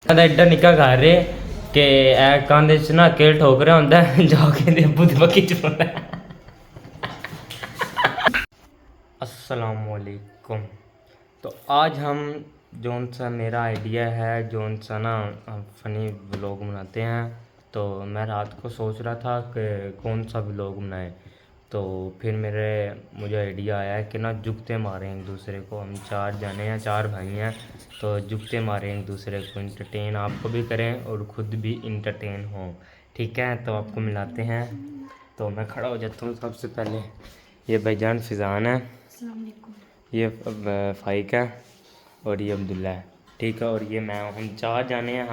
ਕਹਿੰਦਾ ਐਡਾ ਨਿੱਕਾ ਘਰ ਏ ਕਿ ਇਹ ਕੰਧ 'ਚ ਨਾ ਕੇਲ ਠੋਕ ਰਿਹਾ ਹੁੰਦਾ ਹੈ, ਜਾ ਕੇ ਦੇ ਅੱਬੂ ਦੀ ਬੱਕੀ ਚ ਪਾਉਂਦਾ ਹੈ। अस्सलामुअलैकुम। तो आज हम जौन सा मेरा आइडिया है जौन सा ना हम फ़नी व्लॉग बनाते हैं। तो मैं रात को सोच रहा था कि कौन सा व्लॉग बनाएं, तो फिर मुझे आइडिया आया कि ना जुगते मारें एक दूसरे को। हम 4 जने हैं, 4 भाई हैं, तो जुगते मारें एक दूसरे को, इंटरटेन आपको भी करें और ख़ुद भी इंटरटेन हों। ठीक है, तो आपको मिलाते हैं। तो मैं खड़ा हो जाता हूँ। सबसे पहले ये भाईजान फिज़ान है, ये फ़ाइक है और ये अब्दुल्ला है। ठीक है, और ये मैं, हम 4 जाने हैं।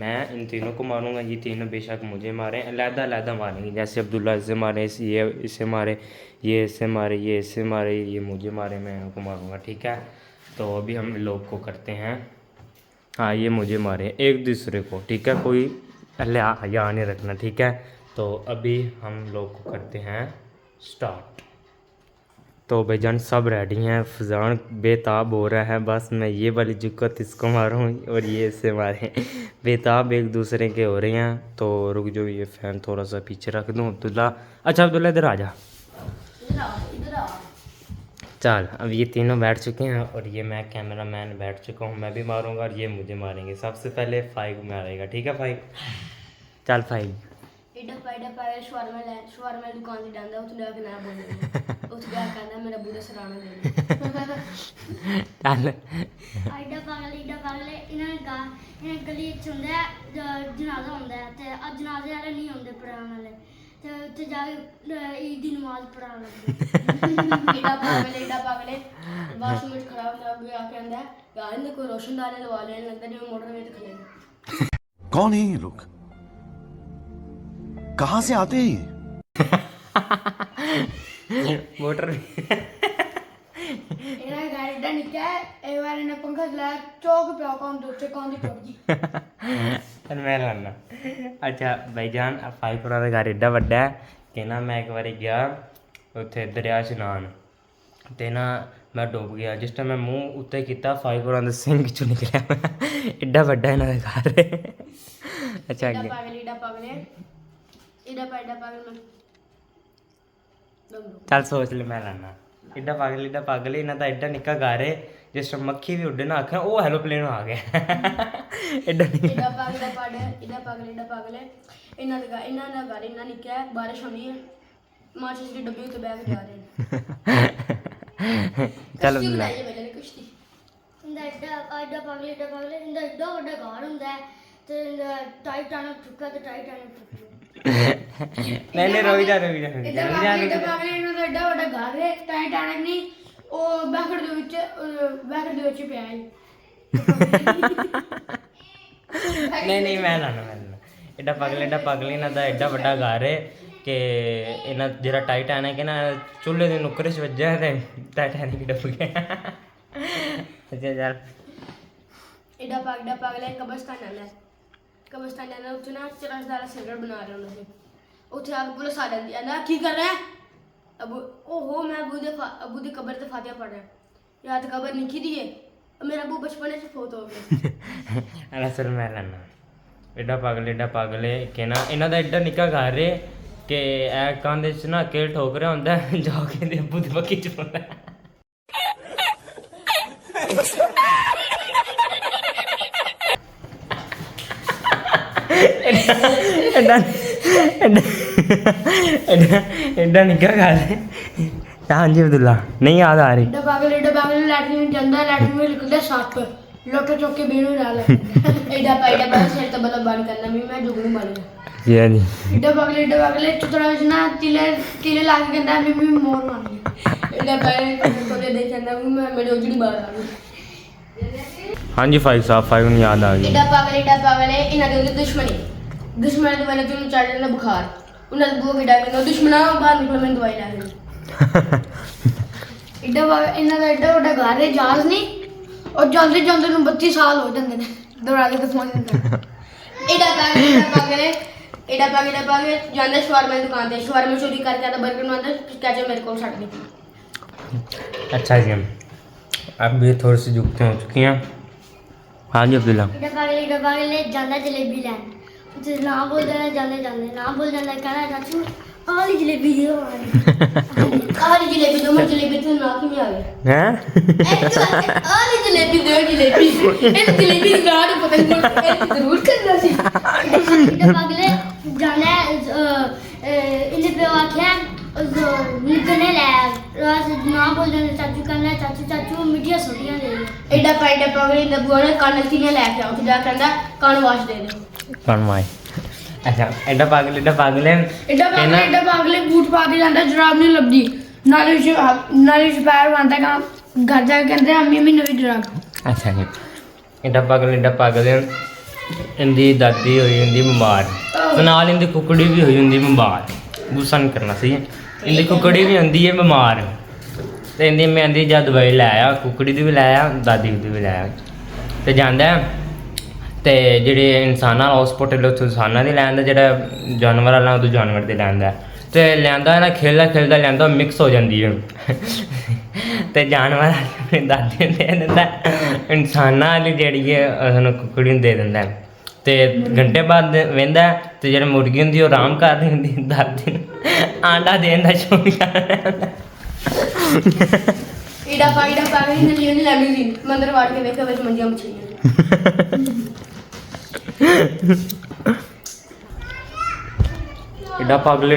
मैं इन तीनों को मारूंगा, ये तीनों बेशक मुझे मारें, अलहदा मारेंगे। जैसे अब्दुल्ला इसे मारे, ये इसे मारे, ये इसे मारे, ये इसे मारे, ये मुझे मारे, मैं इनको मारूंगा। ठीक है, तो अभी हम लोग को करते हैं। हाँ, ये मुझे मारे एक दूसरे को। ठीक है, कोई हया नहीं रखना। ठीक है, तो अभी हम लोग को करते हैं स्टार्ट। तो भाईजान सब रेडी हैं। फजान बेताब हो रहा है, बस मैं ये वाली जुकत इसको मारूं और ये इससे मारें। बेताब एक दूसरे के हो रहे हैं। तो रुक जाओ, ये फ़ैन थोड़ा सा पीछे रख दूं। अब्दुल्ला, अच्छा अब्दुल्ला इधर आ जा। चल, अब ये तीनों बैठ चुके हैं और ये मैं कैमरामैन बैठ चुका हूँ। मैं भी मारूंगा और ये मुझे मारेंगे। सबसे पहले फाइव मारेगा। ठीक है फाइव, चल फाइव। शवारमा दुकान से डांदा उस लेके ना बोल उस गया कहना मेरा बूढ़ा सराना दे चल ईडा पागले इन्हें गली च हुंदा है जनाजा हुंदा है ते अब जनाजे वाले नहीं हुंदे पढ़ाने वाले ते उत्थे जाके ईद दी नमाज पढ़ाने लगे। ईडा पागले बाथरूम में खड़ा होता है, आके कहंदा है यार इन्हें कोई रोशनदानी लगा ले, लगता है मोटर में खड़े। कौन है ये लोग, कहाँ से आते हैं ये? मोटर इन्हें गाड़ी डा निकला है, एक बार इन्हें पंखा चलाया, चौक पे कौन दूसरे कौन दी पड़गी। मैं लाना। अच्छा भाईजान, फाइव का घर एडा वड्डा है कि ना मैं एक बार गया उत्थे दरिया च नहान, ते ना मैं डुब गया। जिस टाइम मैं मूँह उत्ते किया, फाइव का सिंह चो निकलिया। एडा वड्डा इन्हां दा घर है। अच्छा अगे चल सोच ले, मैं लाना। एडा पागल इन्हां दा एडा निक्का घर है, जिस टाइम मक्खी भी उड्डे ना आखे ओ एरोप्लेन आ गया। एडा पागल इन्हां दा घर इन्ना निक्का है, बारिश होनी है, माचिस की डब्बी उत्ते बैठ जा रहे हैं। चल बनाइए बेटा ने कुश्ती इंदा एडा पागल इंदा एडा बड़ा घर हुंदा है ते टाइटैनिक चुका ते टाइटैनिक नहीं रुक जा इधर पागल इन्हों ਦਾ ਐਡਾ ਵੱਡਾ ਘਰ ਹੈ, ਟਾਈਟੈਨਿਕ ਨਹੀਂ ਉਹ ਬੈਕੜ ਦੇ ਵਿੱਚ ਪਿਆ ਹੈ। नहीं मैं लाना एडा पागल इन्हां दा एडा वड्डा घर है कि इन्हां जेह्ड़ा टाइटैनिक है ना चूल्हे दे नुक्करे च वज्जेआ ते टाइटैनिक डुब गया। अच्छा चल एडा पागल है कब्रिस्तान आना है, कब्रिस्तान आना उत्थे ना चरसदार सिगरेट बना रहे होंगे थे, उत्थे आके पुलिस आ जाती है ना की कर रहा है अब ओहो मैं अबू दी कब्र ते फातिहा पढ़ रहा है, याद कब्र लिखी दी है मेरा अबू बचपन से फोत हो गया। अरे सर मैं लाना एडा पागल है कि ना इन्हां दा एडा निक्का घर है कि ए कंध च ना केल ठोक रहा होंदा है, जाके दे अब्बू दी बक्की च पाਉਂਦਾ है। एडा निक्का घर है। हाँ जी अब्दुल्ला, नहीं याद आ रही। एडा पागल लैटरिन ਜਾਂਦਾ लैटरिन में निकलदा सੱਪ लोटे चौक के बेनू डाल एडा पागल सिर तो बड़ा बंद करना भी मैं जुगनू बन गया। जी जी एडा पागल चुतरा जना तिले ला के कहंदा मैं मोर मार गया। एडा पागल को दे कहंदा मैं मेरी उजड़ी बाहर आ गई। हाँ जी फाइव साहब, फाइव नहीं याद आ गई। एडा पागल है इन्हां दे दुश्मनी ਦੀ ਵਜ੍ਹਾ ਤੋਂ ਚੜ ਜਾਂਦਾ ਬੁਖਾਰ, ਉਹਨਾਂ ਦੇ ਬੂਹ ਕਿਡਾ ਕਹਿੰਦਾ ਦੁਸ਼ਮਣਾ ਬਾਹਰ ਨਿਕਲ ਮੈਂ ਦਵਾਈ ਲੈ ਲਈ। ਇਹਨਾਂ ਦਾ ਐਡਾ ਵੱਡਾ ਘਰ ਹੈ, ਜਹਾਜ਼ ਨਹੀਂ ਔਰ ਜਾਂਦੇ ਨੂੰ 32 ਸਾਲ ਹੋ ਜਾਂਦੇ ਨੇ ਦੌੜਾਦੇ ਤੇ ਪਹੁੰਚ ਜਾਂਦੇ। एडा पागल ਜਾਂਦਾ ਸ਼ਵਾਰਮਾ ਦੀ ਦੁਕਾਨ ਤੇ, ਸ਼ਵਾਰਮਾ ਚੋਰੀ ਕਰਕੇ ਆਦਾ 버ਗਰ ਨੂੰ ਆਂਦਾ ਕਹਿ ਮੇਰੇ ਕੋਲ ਛੱਡ ਦੇ। अच्छा जी अब ये थोड़ी सी जुगतें हो चुकी हैं हाँ जी अब्दुल्ला ईटा पागले जाना जलेबी लैन ते ना बोलदा जाने ना बोल जांदा कहना चाचू आली जलेबी दियो आली जलेबी दो मैं जलेबी तो ना कि नहीं आ गया हैं आली जलेबी दो जलेबी इन जलेबी का नाम पता नहीं जरूर करना सी ईटा पागले जाना इन्हें पे आख्या निकलने लैब रात ना बोल जाने चाचू कहना चाचू मिठिया सोटियां दे एडा पागले इंदा बुआ ने कान नलचियां लेके आओ जा कहंदा कान वाश दे दो कौन माई अच्छा एडा पागल एडा पागले बूट पा के जांदा जराब नहीं लभदी नाले पैर बांधदा का घर जा कहंदे अम्मी मैं नवी जराब अच्छा जी एडा पागल इंदी दादी होई हुंदी बीमार ते नाल इंदी कुकड़ी भी होई हुंदी बीमार गुस्सा नहीं करना सही है इंदी कुकड़ी भी हुंदी है बीमार ते इंदी मैं इंदी जा दवाई लै आया कुकड़ी दी भी लै आया दादी दी भी लै आया ते जांदा ते जेह्ड़े इंसाना हॉस्पिटल उत्थों इंसाना दी लैंदा जेह्ड़ा जानवर आह्ला उद्धर जानवर दी लैंदा ते लैंदा ना खेलदा लैंदा मिक्स हो जांदी है ते जानवर अपनी दादी दे दिंदा इंसाना आह्ली जेह्ड़ी है सानूं कुकड़ी दे दिंदा ते घंटे बाद वेंदा ते जेह्ड़ी मुर्गी होंदी ओह् आराम कर रही होंदी दादी आंडा देन दा शौक ईड़ा पागले ने लियो नहीं लैनी दी मंदर वाड़ के देखा विच मंजियां मछलियां एडा पागल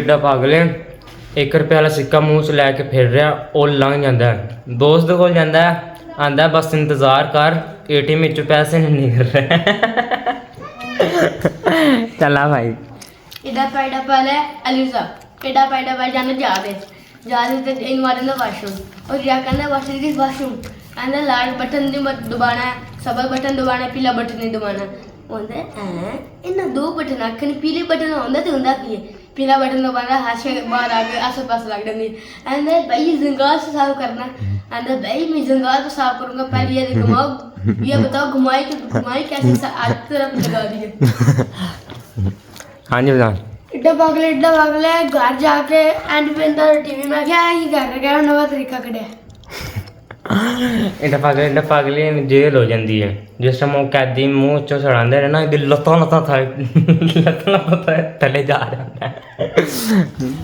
1 रुपये वाला सिक्का मुँह च लैके फिर रहा ओह् लंघ जाता है दोस्त कोल जाता है आंदा बस इंतजार कर ATM चो पैसे नहीं निकल रहे चला भाई ईड़ा पागले अलीजा ईड़ा पागले जाने जा रहे ते इन मारन दा वाशरूम और या कहना वाशरूम कहना लाल बटन दी मत दबाना सबर बटन दबाना पीला बटन नहीं दबाना होंदा इन्ना दो बटन आखने पीले बटन होंदा ते होंदा की है पीला बटन दबाना हाथ से बाहर आके आसे पास लग जाती एंदा भाई जंगाल से साफ करना एंदा भाई मैं जंगाल तो साफ करूंगा पहले ये घुमाओ ये बताओ घुमाई कैसे आज तरफ लगा दी है हाँ जी बताओ इड्डा पागले घर जाके एंड पे अंदर टीवी में क्या ही कर रहा नवा तरीका कढ़िया एडा पागल जेल हो जाती है जिस टाइम वो कैदी मुँह चो सड़ाते रहे ना लत्तां थले जा रहा है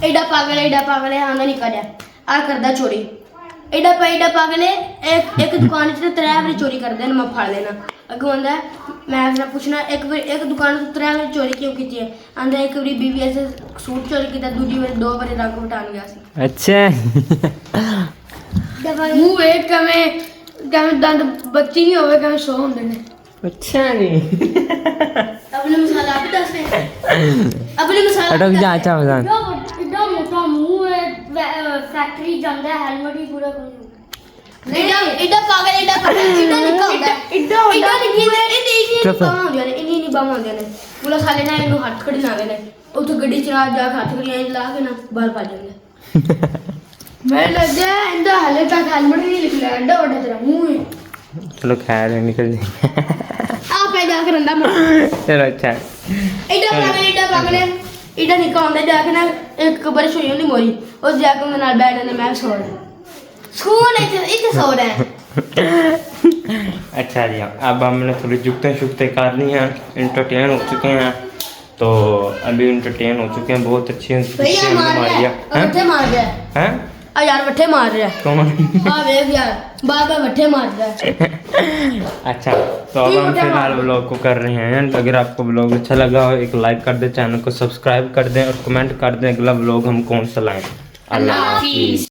एडा पागल आना नहीं करिया आ करदा चोरी एडा पागल एक दुकान च 3 बारी चोरी करदे न मैं फड़ लेना अगों आंदा मैं उसने पूछना एक दुकान से 3 बारी चोरी क्यों की है आंदा एक बारी बीवी ऐसे सूट चोरी किया दूसरी बार 2 बारी रंग उठान गया सी अच्छा मुंह एक कमे दंद बच्ची नहीं होवे कमे 100 होंदे ने अच्छा नहीं अपने मसाला भी दस दे अपने मसाला अटक जा अच्छा बता इतना मोटा मुंह है फैक्ट्री जांदा हेलमेट ही पूरा कोई इतना पागल इतना निक्का होंदा इतना निक्की ने इन्नी बाम होंदे ने पूरा साले ना इनु हੱਥ खड़ी ना देने उतो गड्डी चला जा हੱਥ खड़ी ला के ना बाल पा जांदे मैं लगे इंदा हले तक हेलमेट नहीं निकला एंडा ओडा तेरा मुंह है चलो खैर निकल जाए आप पे जाकर अंडा मार चलो अच्छा इधर पागल इधर निकल आंदा जाके ना एक कबर सोई होनी मोरी और जाके उनके नाल बैठ जाने मैं सो रहा स्कूल इधर सो रहा है अच्छा जी अब हमने थोड़ी जुगते करनी है एंटरटेन हो चुके हैं तो अभी एंटरटेन हो चुके हैं बहुत अच्छी मार रहा हैं आ यार वट्ठे मार रहा है कौन आ देख यार बाबा वट्ठे मार रहा है अच्छा तो अब हम फिलहाल व्लॉग को कर रहे हैं तो अगर आपको व्लॉग अच्छा लगा हो एक लाइक कर दें चैनल को सब्सक्राइब कर दें और कमेंट कर दें अगला व्लॉग हम कौन सा लाएं अल्लाह हाफिज़।